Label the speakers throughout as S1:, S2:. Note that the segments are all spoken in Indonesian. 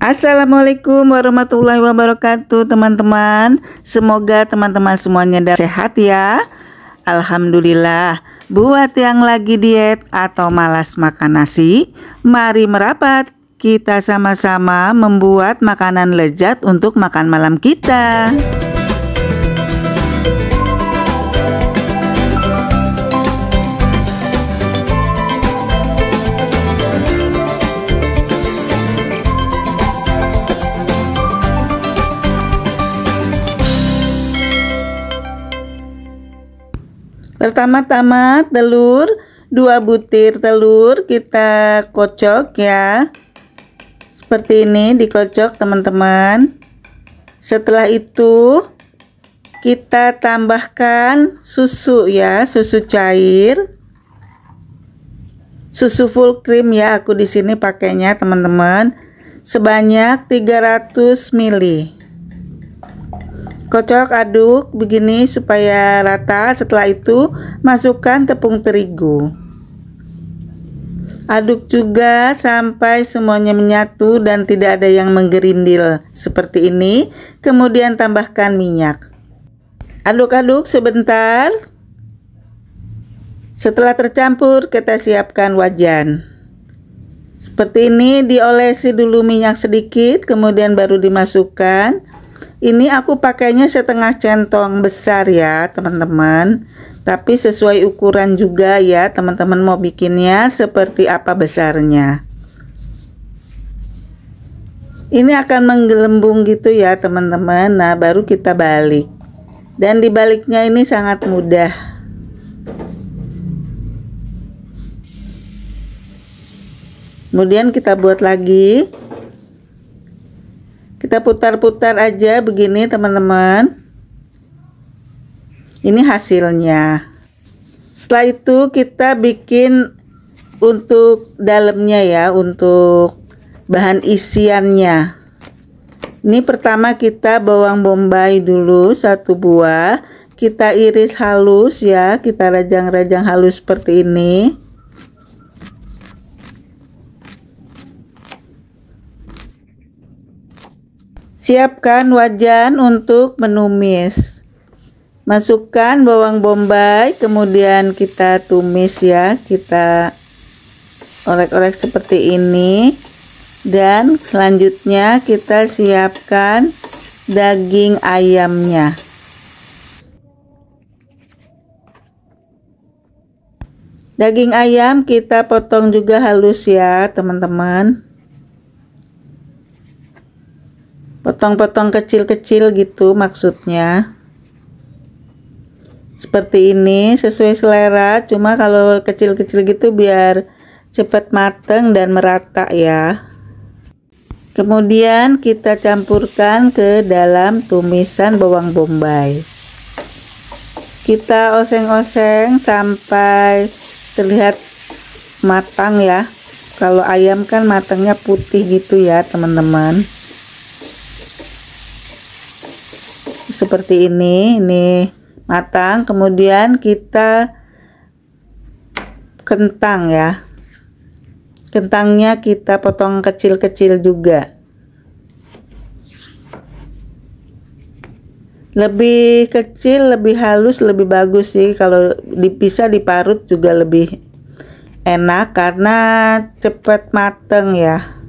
S1: Assalamualaikum warahmatullahi wabarakatuh teman-teman. Semoga teman-teman semuanya sehat ya. Alhamdulillah. Buat yang lagi diet atau malas makan nasi, mari merapat. Kita sama-sama membuat makanan lezat untuk makan malam kita. Pertama-tama telur, 2 butir telur kita kocok ya. Seperti ini dikocok teman-teman. Setelah itu kita tambahkan susu ya, susu cair. Susu full cream ya, aku di sini pakainya teman-teman. Sebanyak 300 ml. Kocok aduk begini supaya rata. Setelah itu masukkan tepung terigu. Aduk juga sampai semuanya menyatu dan tidak ada yang menggerindil seperti ini. Kemudian tambahkan minyak. Aduk-aduk sebentar. Setelah tercampur kita siapkan wajan. Seperti ini, diolesi dulu minyak sedikit, kemudian baru dimasukkan. Ini aku pakainya setengah centong besar ya teman-teman, tapi sesuai ukuran juga ya teman-teman mau bikinnya seperti apa besarnya. Ini akan menggelembung gitu ya teman-teman. Nah baru kita balik, dan dibaliknya ini sangat mudah. Kemudian kita buat lagi. Kita putar-putar aja begini teman-teman. Ini hasilnya. Setelah itu kita bikin untuk dalamnya ya, untuk bahan isiannya. Ini pertama kita bawang bombay dulu 1 buah. Kita iris halus ya, kita rajang-rajang halus seperti ini. Siapkan wajan untuk menumis. Masukkan bawang bombay, kemudian kita tumis ya. Kita orek-orek seperti ini. Dan selanjutnya kita siapkan daging ayamnya. Daging ayam kita potong juga halus ya, teman-teman. Potong-potong kecil-kecil gitu maksudnya. Seperti ini, sesuai selera. Cuma kalau kecil-kecil gitu biar cepat mateng dan merata ya. Kemudian kita campurkan ke dalam tumisan bawang bombay. Kita oseng-oseng sampai terlihat matang ya. Kalau ayam kan matangnya putih gitu ya teman-teman. Seperti ini matang. Kemudian kita kentang ya, kentangnya kita potong kecil-kecil juga. Lebih kecil lebih halus lebih bagus sih. Kalau bisa diparut juga lebih enak karena cepat mateng ya.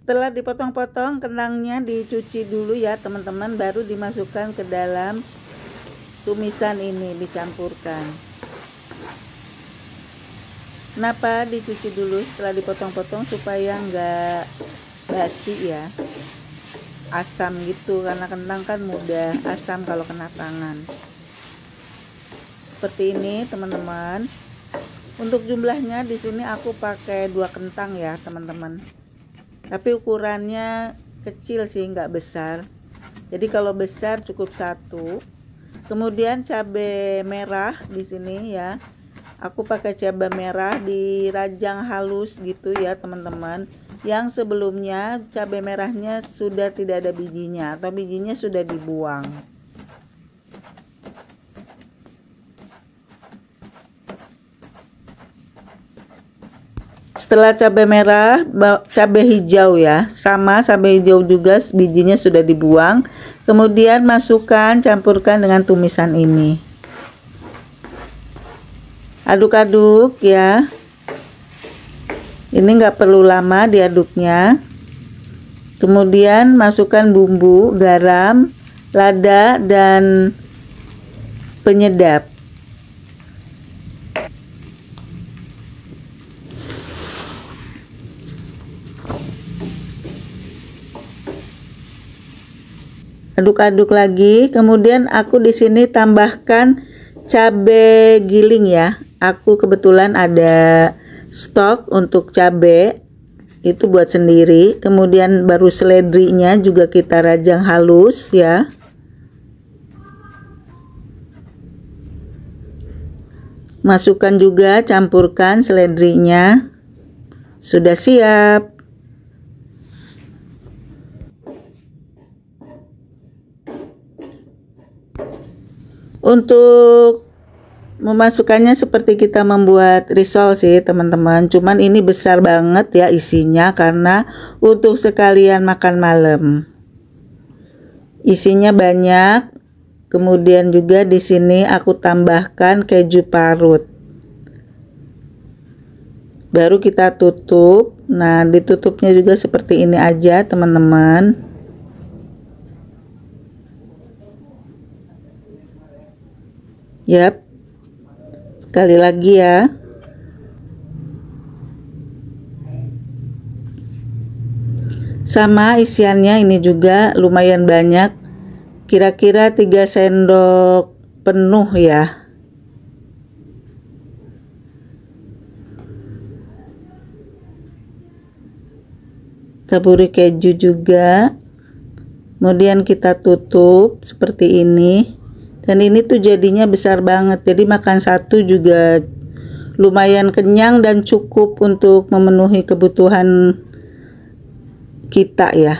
S1: Setelah dipotong-potong, kentangnya dicuci dulu ya teman-teman, baru dimasukkan ke dalam tumisan ini, dicampurkan. Kenapa dicuci dulu setelah dipotong-potong? Supaya enggak basi ya, asam gitu, karena kentang kan mudah asam kalau kena tangan. Seperti ini teman-teman. Untuk jumlahnya di sini aku pakai 2 kentang ya teman-teman. Tapi ukurannya kecil sih, nggak besar. Jadi kalau besar cukup 1. Kemudian cabai merah di sini ya. Aku pakai cabai merah dirajang halus gitu ya teman-teman. Yang sebelumnya cabai merahnya sudah tidak ada bijinya atau bijinya sudah dibuang. Setelah cabai merah, cabai hijau ya, sama cabai hijau juga bijinya sudah dibuang. Kemudian masukkan, campurkan dengan tumisan ini. Aduk-aduk ya. Ini nggak perlu lama diaduknya. Kemudian masukkan bumbu, garam, lada, dan penyedap. Aduk-aduk lagi. Kemudian aku di sini tambahkan cabai giling ya. Aku kebetulan ada stok untuk cabai, itu buat sendiri. Kemudian baru seledrinya juga kita rajang halus ya. Masukkan juga, campurkan seledrinya. Sudah siap. Untuk memasukkannya seperti kita membuat risol sih teman-teman, cuman ini besar banget ya isinya karena untuk sekalian makan malam. Isinya banyak. Kemudian juga di sini aku tambahkan keju parut. Baru kita tutup. Nah, ditutupnya juga seperti ini aja teman-teman. Yap, sekali lagi ya. Sama isiannya ini juga lumayan banyak, kira-kira 3 sendok penuh ya. Taburi keju juga. Kemudian kita tutup seperti ini. Dan ini tuh jadinya besar banget, jadi makan satu juga lumayan kenyang dan cukup untuk memenuhi kebutuhan kita ya.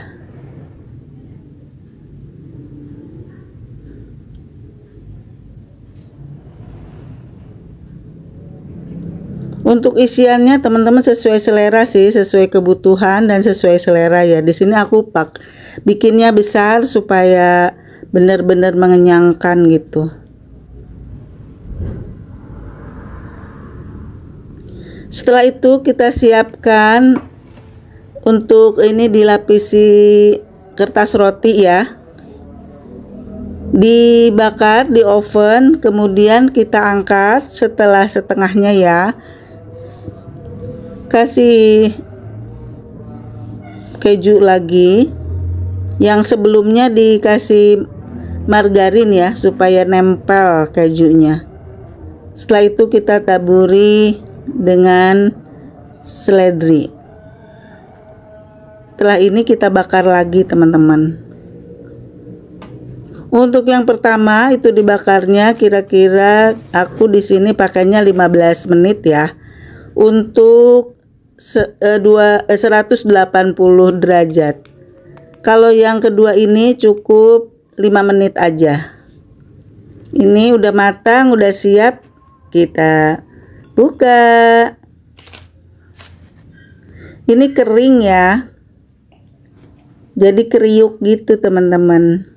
S1: Untuk isiannya teman-teman sesuai selera sih, sesuai kebutuhan dan sesuai selera ya. Di sini aku bikinnya besar supaya benar-benar mengenyangkan gitu. Setelah itu kita siapkan untuk ini dilapisi kertas roti ya. Dibakar di oven, kemudian kita angkat setelah setengahnya ya. Kasih keju lagi. Yang sebelumnya dikasih margarin ya supaya nempel kejunya. Setelah itu kita taburi dengan seledri. Setelah ini kita bakar lagi teman-teman. Untuk yang pertama itu dibakarnya kira-kira aku di sini pakainya 15 menit ya. Untuk 180 derajat. Kalau yang kedua ini cukup 5 menit aja. Ini udah matang, udah siap, kita buka. Ini kering ya, jadi kriuk gitu teman-teman.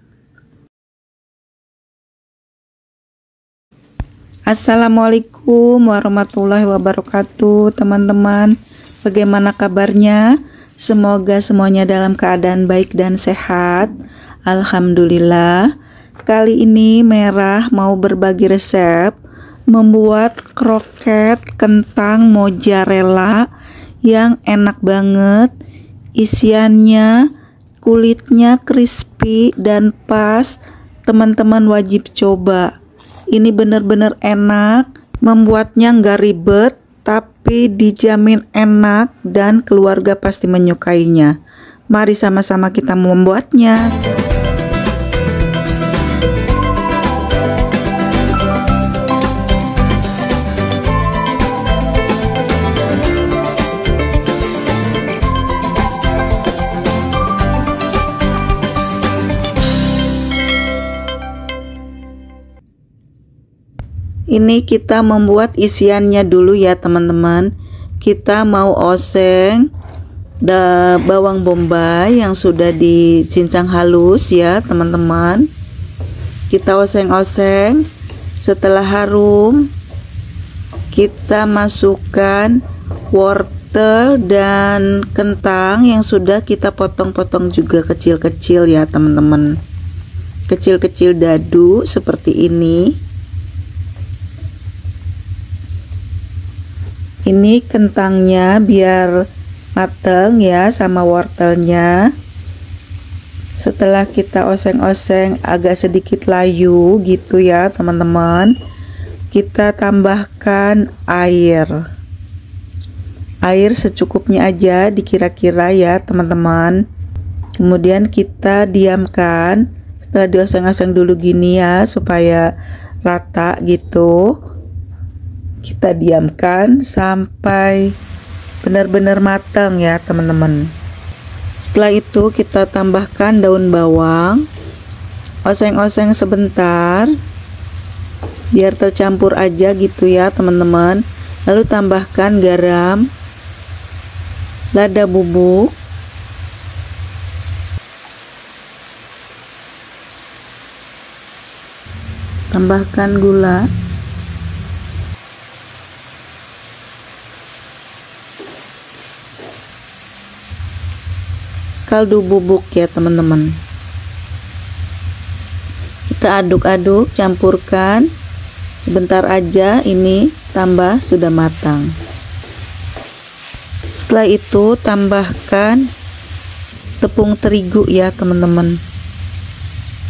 S1: Assalamualaikum warahmatullahi wabarakatuh teman-teman. Bagaimana kabarnya? Semoga semuanya dalam keadaan baik dan sehat. Alhamdulillah. Kali ini Merah mau berbagi resep membuat kroket kentang mozzarella yang enak banget. Isiannya, kulitnya crispy dan pas. Teman-teman wajib coba. Ini benar-benar enak. Membuatnya nggak ribet, tapi dijamin enak dan keluarga pasti menyukainya. Mari sama-sama kita membuatnya. Ini kita membuat isiannya dulu ya teman-teman. kita mau oseng bawang bombay yang sudah dicincang halus ya teman-teman. Kita oseng-oseng. Setelah harum, kita masukkan wortel dan kentang yang sudah kita potong-potong juga kecil-kecil ya teman-teman. Kecil-kecil dadu seperti ini. Ini kentangnya biar mateng ya sama wortelnya. Setelah kita oseng-oseng agak sedikit layu gitu ya teman-teman, kita tambahkan air secukupnya aja dikira-kira ya teman-teman. Kemudian kita diamkan. Setelah dioseng-oseng dulu gini ya supaya rata gitu, kita diamkan sampai benar-benar matang ya teman-teman. Setelah itu kita tambahkan daun bawang, oseng-oseng sebentar biar tercampur aja gitu ya teman-teman. Lalu tambahkan garam, lada bubuk, tambahkan gula, kaldu bubuk ya teman-teman. Kita aduk-aduk, campurkan sebentar aja, ini tambah sudah matang. Setelah itu tambahkan tepung terigu ya teman-teman.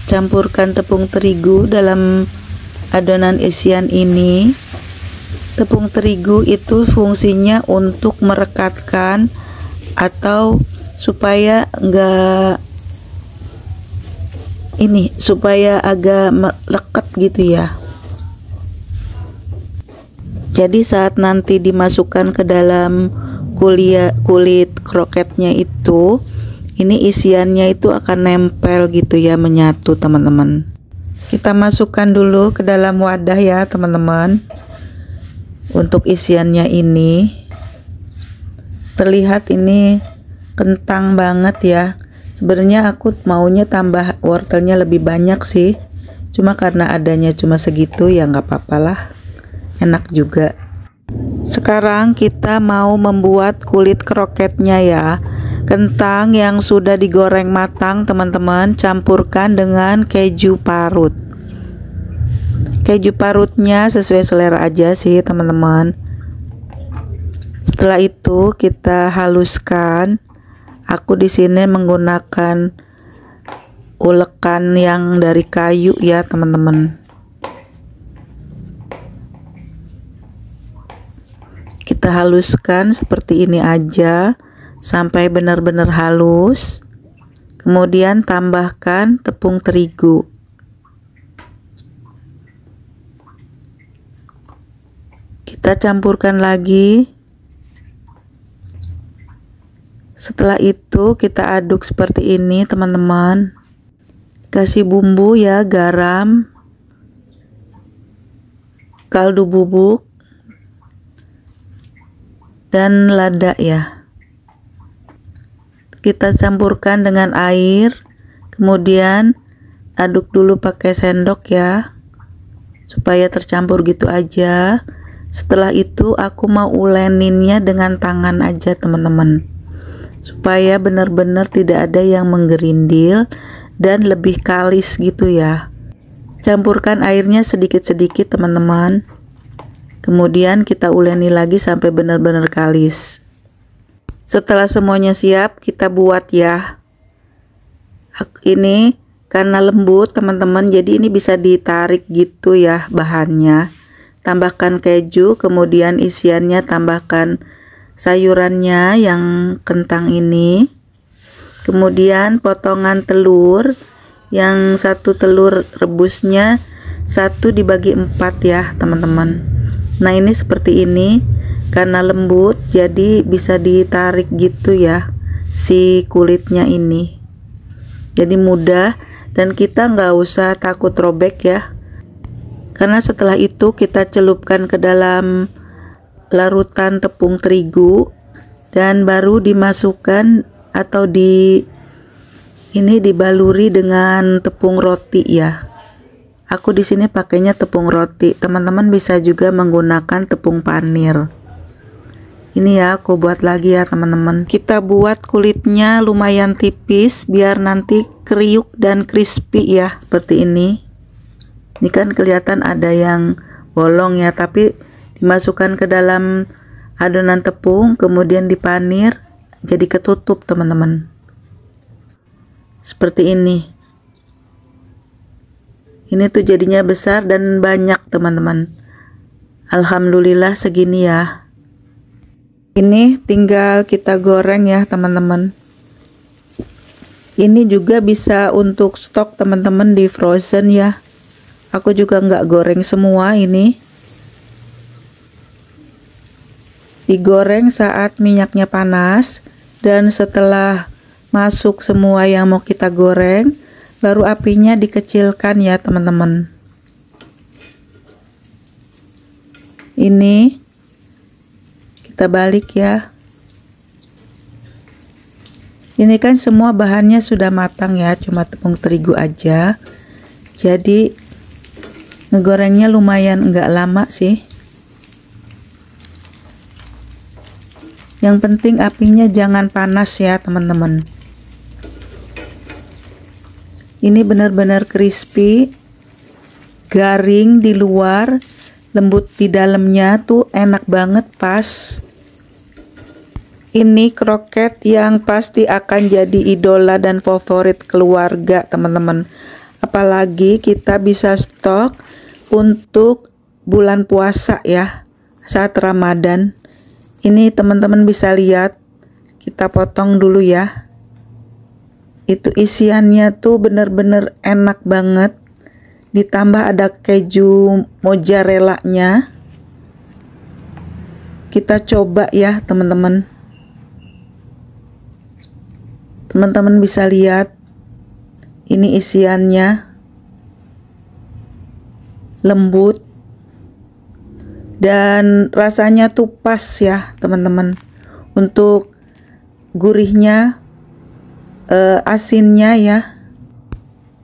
S1: Campurkan tepung terigu dalam adonan isian ini. Tepung terigu itu fungsinya untuk merekatkan atau supaya supaya agak melekat gitu ya. Jadi saat nanti dimasukkan ke dalam kulit kroketnya itu, ini isiannya itu akan nempel gitu ya, menyatu teman-teman. Kita masukkan dulu ke dalam wadah ya teman-teman. Untuk isiannya ini terlihat ini kentang banget ya. Sebenarnya aku maunya tambah wortelnya lebih banyak sih, cuma karena adanya cuma segitu ya nggak apa-apa lah, enak juga. Sekarang kita mau membuat kulit kroketnya ya. Kentang yang sudah digoreng matang teman-teman, campurkan dengan keju parut. Keju parutnya sesuai selera aja sih teman-teman. Setelah itu kita haluskan. Aku di sini menggunakan ulekan yang dari kayu ya teman-teman. Kita haluskan seperti ini aja sampai benar-benar halus. Kemudian tambahkan tepung terigu. Kita campurkan lagi. Setelah itu kita aduk seperti ini teman-teman. Kasih bumbu ya, garam, kaldu bubuk, dan lada ya. Kita campurkan dengan air, kemudian aduk dulu pakai sendok ya, supaya tercampur gitu aja. Setelah itu aku mau uleninnya dengan tangan aja teman-teman, supaya benar-benar tidak ada yang menggerindil dan lebih kalis gitu ya. Campurkan airnya sedikit-sedikit teman-teman. Kemudian kita uleni lagi sampai benar-benar kalis. Setelah semuanya siap, kita buat ya. Ini karena lembut teman-teman, jadi ini bisa ditarik gitu ya bahannya. Tambahkan keju, kemudian isiannya tambahkan sayurannya yang kentang ini, kemudian potongan telur, yang satu telur rebusnya 1 dibagi 4 ya teman-teman. Nah ini seperti ini, karena lembut jadi bisa ditarik gitu ya si kulitnya ini, jadi mudah dan kita nggak usah takut robek ya, karena setelah itu kita celupkan ke dalam larutan tepung terigu dan baru dimasukkan atau ini dibaluri dengan tepung roti ya. Aku di sini pakainya tepung roti. Teman-teman bisa juga menggunakan tepung panir. Ini ya, aku buat lagi ya teman-teman. Kita buat kulitnya lumayan tipis biar nanti kriuk dan crispy ya, seperti ini. Ini kan kelihatan ada yang bolong ya, tapi dimasukkan ke dalam adonan tepung, kemudian dipanir, jadi ketutup teman-teman. Seperti ini. Ini tuh jadinya besar dan banyak teman-teman. Alhamdulillah segini ya. Ini tinggal kita goreng ya teman-teman. Ini juga bisa untuk stok teman-teman di frozen ya. Aku juga nggak goreng semua ini. Digoreng saat minyaknya panas, dan setelah masuk semua yang mau kita goreng, baru apinya dikecilkan ya teman-teman. Ini kita balik ya. Ini kan semua bahannya sudah matang ya, cuma tepung terigu aja. Jadi ngegorengnya lumayan enggak lama sih. Yang penting apinya jangan panas ya teman-teman. Ini benar-benar crispy, garing di luar, lembut di dalamnya, tuh enak banget pas. Ini kroket yang pasti akan jadi idola dan favorit keluarga teman-teman. Apalagi kita bisa stok untuk bulan puasa ya, saat Ramadan. Ini teman-teman bisa lihat, kita potong dulu ya. Itu isiannya tuh bener-bener enak banget. Ditambah ada keju mozzarella-nya. Kita coba ya teman-teman. Teman-teman bisa lihat, ini isiannya lembut dan rasanya tuh pas ya teman-teman. Untuk gurihnya, asinnya ya,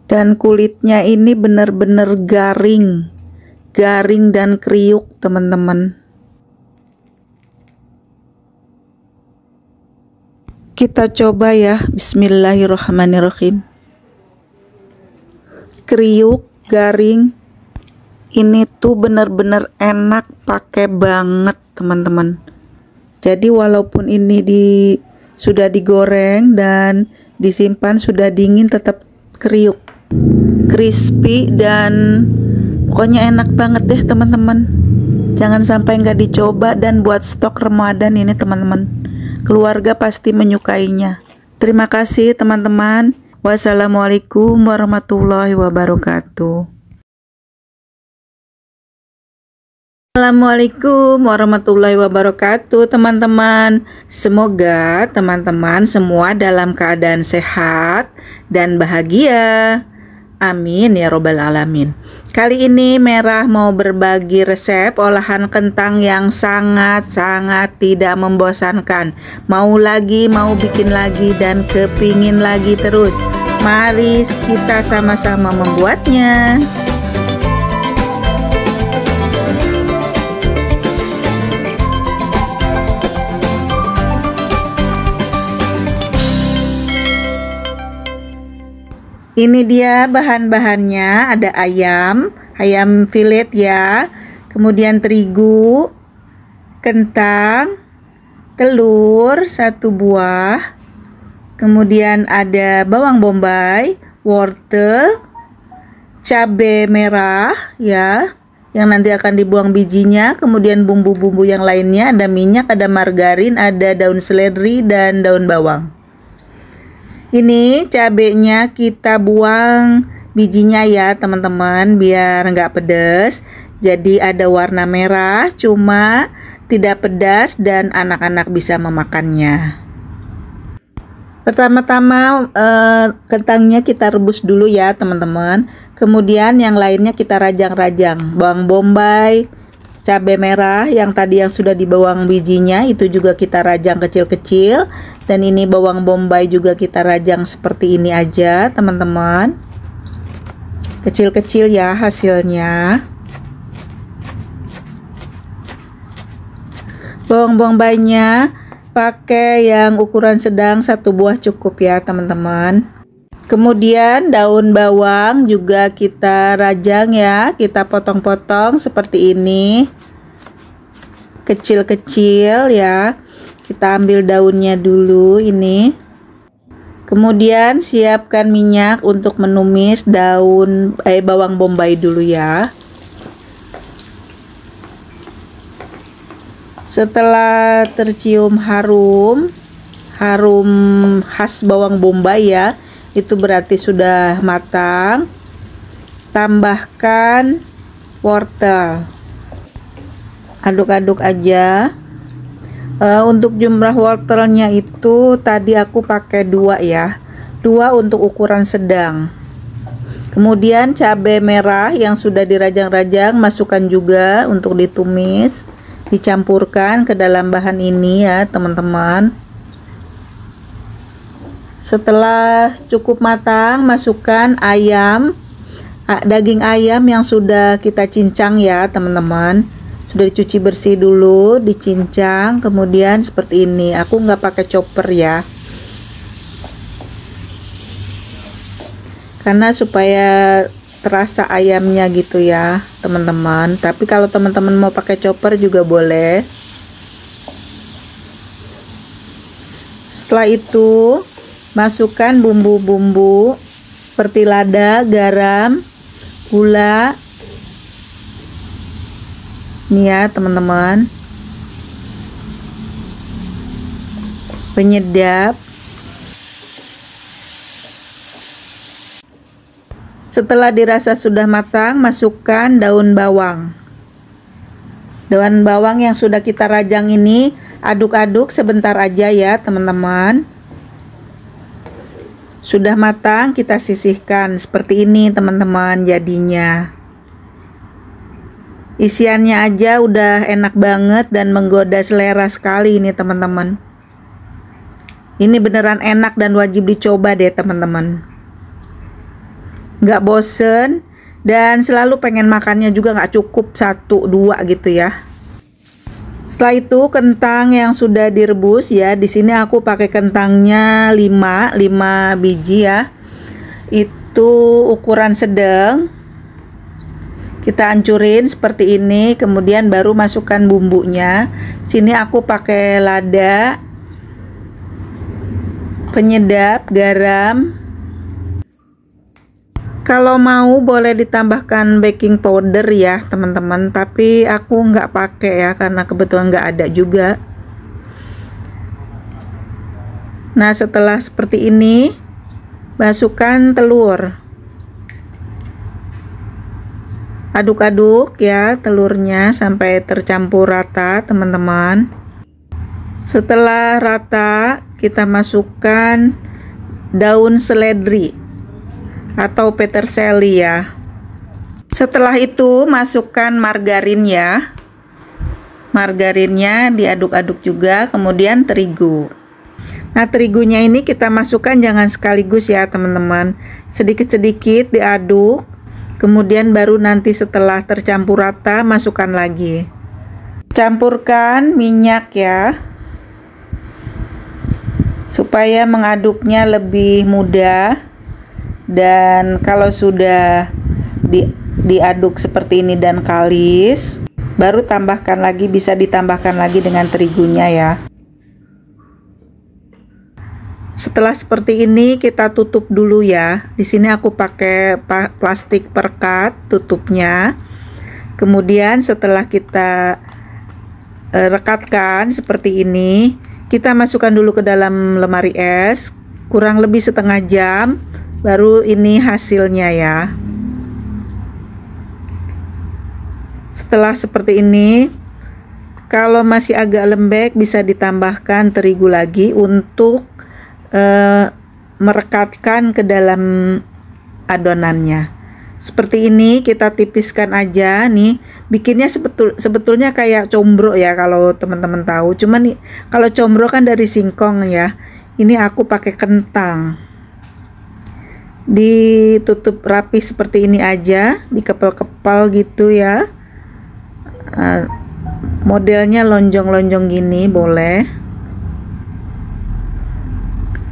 S1: dan kulitnya ini benar-benar garing dan kriuk teman-teman. Kita coba ya, bismillahirrahmanirrahim. Kriuk, garing, ini tuh benar-benar enak, pakai banget teman-teman. Jadi walaupun ini sudah digoreng dan disimpan sudah dingin, tetap kriuk, crispy, dan pokoknya enak banget deh teman-teman. Jangan sampai nggak dicoba dan buat stok Ramadan ini teman-teman. Keluarga pasti menyukainya. Terima kasih teman-teman. Wassalamualaikum warahmatullahi wabarakatuh. Assalamualaikum warahmatullahi wabarakatuh teman-teman. Semoga teman-teman semua dalam keadaan sehat dan bahagia. Amin ya robbal alamin. Kali ini Merah mau berbagi resep olahan kentang yang sangat-sangat tidak membosankan. Mau lagi, mau bikin lagi, dan kepingin lagi terus. Mari kita sama-sama membuatnya. Ini dia bahan-bahannya, ada ayam filet ya, kemudian terigu, kentang, telur 1 buah, kemudian ada bawang bombay, wortel, cabai merah ya, yang nanti akan dibuang bijinya, kemudian bumbu-bumbu yang lainnya, ada minyak, ada margarin, ada daun seledri, dan daun bawang. Ini cabenya kita buang bijinya ya teman-teman, biar nggak pedas. Jadi ada warna merah, cuma tidak pedas dan anak-anak bisa memakannya. Pertama-tama kentangnya kita rebus dulu ya teman-teman. Kemudian yang lainnya kita rajang-rajang, bawang bombay, cabai merah yang tadi yang sudah dibawang bijinya itu juga kita rajang kecil-kecil, dan ini bawang bombay juga kita rajang seperti ini aja teman-teman, kecil-kecil ya hasilnya. Bawang bombaynya pakai yang ukuran sedang, 1 buah cukup ya teman-teman. Kemudian daun bawang juga kita rajang ya, kita potong-potong seperti ini, kecil-kecil ya. Kita ambil daunnya dulu ini. Kemudian siapkan minyak untuk menumis bawang bombay dulu ya. Setelah tercium harum khas bawang bombay ya, itu berarti sudah matang. Tambahkan wortel, aduk-aduk aja. Untuk jumlah wortelnya itu tadi aku pakai 2 ya, 2 untuk ukuran sedang. Kemudian cabai merah yang sudah dirajang-rajang masukkan juga untuk ditumis, dicampurkan ke dalam bahan ini ya teman-teman. Setelah cukup matang, masukkan daging ayam yang sudah kita cincang ya teman-teman. Sudah dicuci bersih dulu, dicincang, kemudian seperti ini. Aku nggak pakai chopper ya, karena supaya terasa ayamnya gitu ya teman-teman. Tapi kalau teman-teman mau pakai chopper juga boleh. Setelah itu masukkan bumbu-bumbu seperti lada, garam, gula. Ini ya teman-teman, penyedap. Setelah dirasa sudah matang, masukkan daun bawang. Daun bawang yang sudah kita rajang ini aduk-aduk sebentar aja ya teman-teman. Sudah matang, kita sisihkan seperti ini teman-teman jadinya. Isiannya aja udah enak banget dan menggoda selera sekali ini teman-teman. Ini beneran enak dan wajib dicoba deh teman-teman. Nggak bosen dan selalu pengen makannya juga, nggak cukup 1-2 gitu ya. Setelah itu kentang yang sudah direbus ya, di sini aku pakai kentangnya 5 biji ya. Itu ukuran sedang. Kita hancurin seperti ini, kemudian baru masukkan bumbunya. Sini aku pakai lada, penyedap, garam. Kalau mau boleh ditambahkan baking powder ya teman-teman, tapi aku nggak pakai ya karena kebetulan nggak ada juga. Nah setelah seperti ini, masukkan telur, aduk-aduk ya telurnya sampai tercampur rata teman-teman. Setelah rata, kita masukkan daun seledri atau peterseli ya. Setelah itu masukkan margarin ya. Margarinnya diaduk-aduk juga, kemudian terigu. Nah terigunya ini kita masukkan jangan sekaligus ya teman-teman, sedikit-sedikit diaduk, kemudian baru nanti setelah tercampur rata masukkan lagi. Campurkan minyak ya, supaya mengaduknya lebih mudah. Dan kalau sudah diaduk seperti ini dan kalis, baru tambahkan lagi, bisa ditambahkan lagi dengan terigunya ya. Setelah seperti ini kita tutup dulu ya. Di sini aku pakai plastik perekat tutupnya. Kemudian setelah kita rekatkan seperti ini, kita masukkan dulu ke dalam lemari es kurang lebih setengah jam. Baru ini hasilnya ya. Setelah seperti ini, kalau masih agak lembek bisa ditambahkan terigu lagi untuk merekatkan ke dalam adonannya. Seperti ini kita tipiskan aja nih. Bikinnya sebetulnya kayak combro ya kalau teman-teman tahu. Cuman nih kalau combro kan dari singkong ya. Ini aku pakai kentang. Ditutup rapi seperti ini aja, dikepal-kepal gitu ya. Modelnya lonjong-lonjong gini boleh.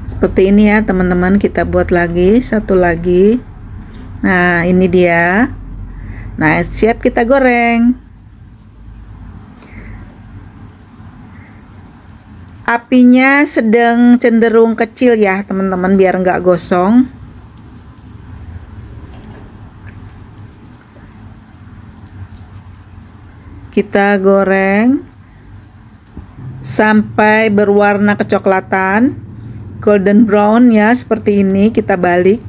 S1: Seperti ini ya teman-teman, kita buat lagi satu lagi. Nah, ini dia. Nah, siap kita goreng. Apinya sedang cenderung kecil ya, teman-teman, biar nggak gosong. Kita goreng sampai berwarna kecoklatan, golden brown ya, seperti ini. Kita balik.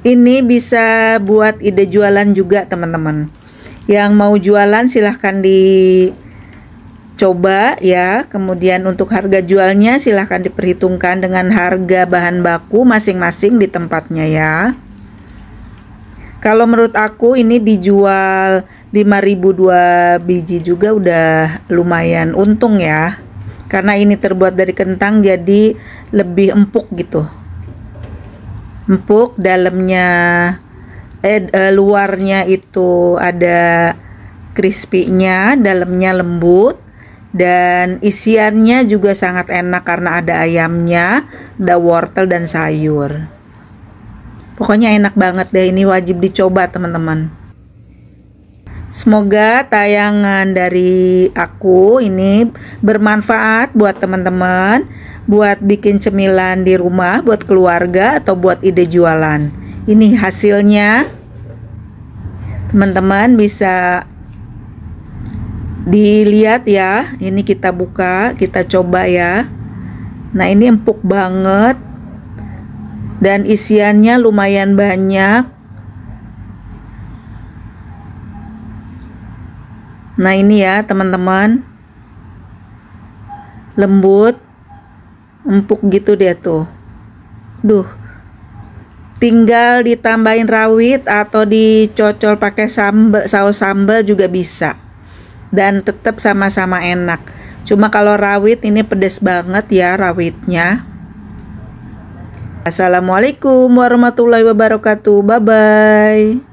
S1: Ini bisa buat ide jualan juga teman-teman. Yang mau jualan silahkan dicoba ya. Kemudian untuk harga jualnya silahkan diperhitungkan dengan harga bahan baku masing-masing di tempatnya ya. Kalau menurut aku ini dijual 5.000 2 biji juga udah lumayan untung ya. Karena ini terbuat dari kentang jadi lebih empuk gitu. Empuk, dalamnya luarnya itu ada crispy-nya, dalamnya lembut, dan isiannya juga sangat enak karena ada ayamnya, ada wortel dan sayur. Pokoknya enak banget deh, ini wajib dicoba teman-teman. Semoga tayangan dari aku ini bermanfaat buat teman-teman, buat bikin cemilan di rumah, buat keluarga, atau buat ide jualan. Ini hasilnya, teman-teman bisa dilihat ya. Ini kita buka, kita coba ya. Nah, ini empuk banget dan isiannya lumayan banyak. Nah, ini ya teman-teman, lembut, empuk gitu dia tuh. Duh, tinggal ditambahin rawit atau dicocol pakai sambal, saus sambal juga bisa, dan tetap sama-sama enak. Cuma kalau rawit ini pedas banget ya rawitnya. Assalamualaikum warahmatullahi wabarakatuh. Bye bye.